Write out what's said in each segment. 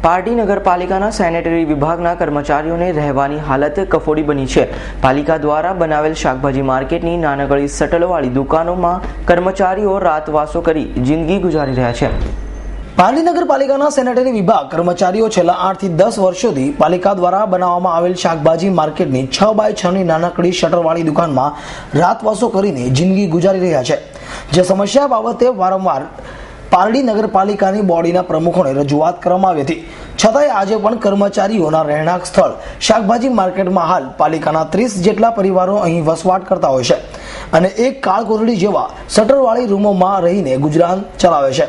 પારડી નગરપાલિકાના સેનેટરી વિભાગના કર્મચારીઓને રહેવાની હાલત કફોડી બની છે। પાલિકા દ્વારા બનાવેલ શાકભાજી માર્કેટની નાનકડી શટલવાળી દુકાનોમાં કર્મચારીઓ રાતવાસો કરી જિંદગી ગુજારી રહ્યા છે। પારડી નગરપાલિકાના સેનેટરી વિભાગ કર્મચારીઓ છેલ્લા 8 થી 10 વર્ષોથી પાલિકા દ્વારા બનાવવામાં આવેલ શાકભાજી માર્કેટની 6x6 ની નાનકડી શટરવાળી દુકાનમાં રાતવાસો કરીને જિંદગી ગુજારી રહ્યા છે। જે સમસ્યા બાબતે વારંવાર પારડી નગરપાલિકાની બોડીના પ્રમુખોને રજૂઆત કરવામાં આવી હતી, છતાંય આજે પણ કર્મચારીઓના રહેણાંક સ્થળ શાકભાજી માર્કેટમાં હાલ પાલિકાના 30 જેટલા પરિવારો અહીં વસવાટ કરતા હોય છે અને એક કાળકોટડી જેવા શટરવાળી રૂમોમાં રહીને ગુજરાન ચલાવે છે।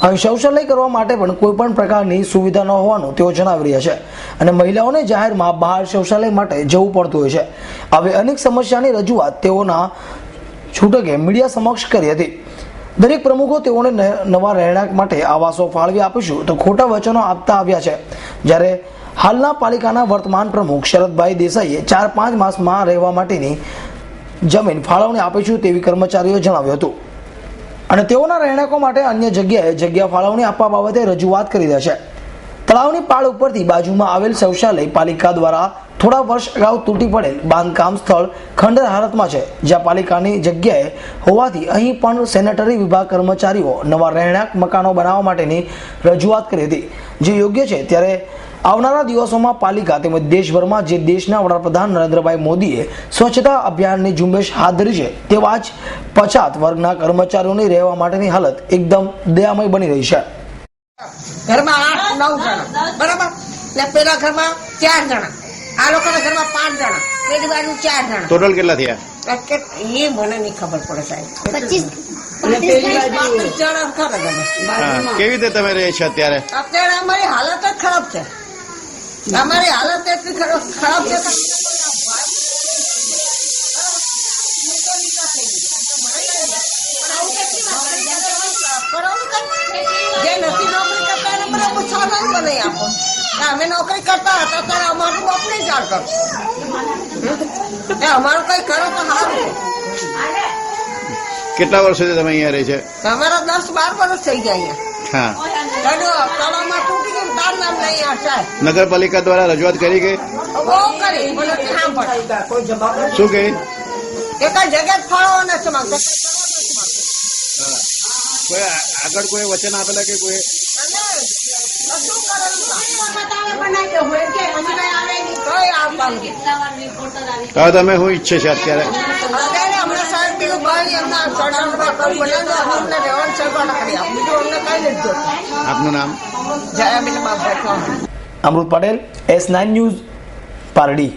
અહીં શૌચાલય કરવા માટે પણ કોઈ પણ પ્રકારની સુવિધા ન હોવાનું તેઓ જણાવી રહ્યા છે અને મહિલાઓને જાહેરમાં બહાર શૌચાલય માટે જવું પડતું હોય છે। આવી અનેક સમસ્યાની રજૂઆત તેઓના છૂટકે મીડિયા સમક્ષ કરી હતી। દરેક પ્રમુખો તેઓને નવા રહેણાંક માટે આવાસો ફાળવી આપીશું તો ખોટા વચનો આપતા આવ્યા છે। જ્યારે હાલના પાલિકાના વર્તમાન પ્રમુખ શરદભાઈ દેસાઈએ 4-5 માસમાં રહેવા માટેની જમીન ફાળવણી આપીશું તેવી કર્મચારીઓ જણાવ્યું હતું અને તેઓના રહેણાંકો માટે અન્ય જગ્યાએ જગ્યા ફાળવણી આપવા બાબતે રજૂઆત કરી રહ્યા છે। તળાવની પાળ ઉપરથી બાજુમાં આવેલ શૌચાલય પાલિકા દ્વારા થોડા વર્ષ અગાઉ તૂટી પડેલ બાંધકામ સ્થળ ખંડર હાલતમાં છે, જ્યાં પાલિકાની જગ્યાએ હોવાથી અહીં પણ સેનેટરી વિભાગ કર્મચારીઓ નવા રહેણાંક મકાનો બનાવવા માટેની રજૂઆત કરી હતી, જે યોગ્ય છે। ત્યારે આવનારા દિવસોમાં પાલિકા તેમજ દેશભરમાં જે દેશના વડાપ્રધાન નરેન્દ્રભાઈ મોદીએ સ્વચ્છતા અભિયાનની ઝુંબેશ હાથ ધરી છે, તેવા જ પછાત વર્ગના કર્મચારીઓની રહેવા માટેની હાલત એકદમ દયામય બની રહી છે। ઘરમાં 8-9 જણા બરાબર ને પેલા ઘરમાં 4 જણા, આ લોકોના ઘરમાં 5 જણા, પેલી બાજુ 4 જણા, ટોટલ કેટલા થયા એ મને નહીં ખબર પડે સાહેબ। 25 જણા ખરા કેવી રીતે તમે રહે છો અત્યારે? અત્યારે અમારી હાલત જ ખરાબ છે। અમારી હાલત એટલી ખરાબ છે જે નથી નોકરી કરતા એને મને પૂછવાના જ મને આપો। અમે નોકરી કરતા હતા ત્યારે અમારું બાપ નહીં જાણ કરો, અમારું કઈ કરો તો સારું છે। કેટલા વર્ષોથી તમે અહીંયા રહે છે? અમારા 10-12 વર્ષ થઈ ગયા અહીંયા। તળાવમાં તૂટી ગયું તાર નામ નહીં આ નગરપાલિકા દ્વારા રજૂઆત કરી ગઈ? બહુ કરી, મને સાંભળ શું કહી? કે કઈ જગ્યા ફાળો નથી માંગતો, કોઈ આગળ કોઈ વચન આપેલા કે કોઈ? હવે તમે શું ઈચ્છે છે અત્યારે? આપનું નામ? અમૃત પટેલ, S9 ન્યૂઝ, પારડી।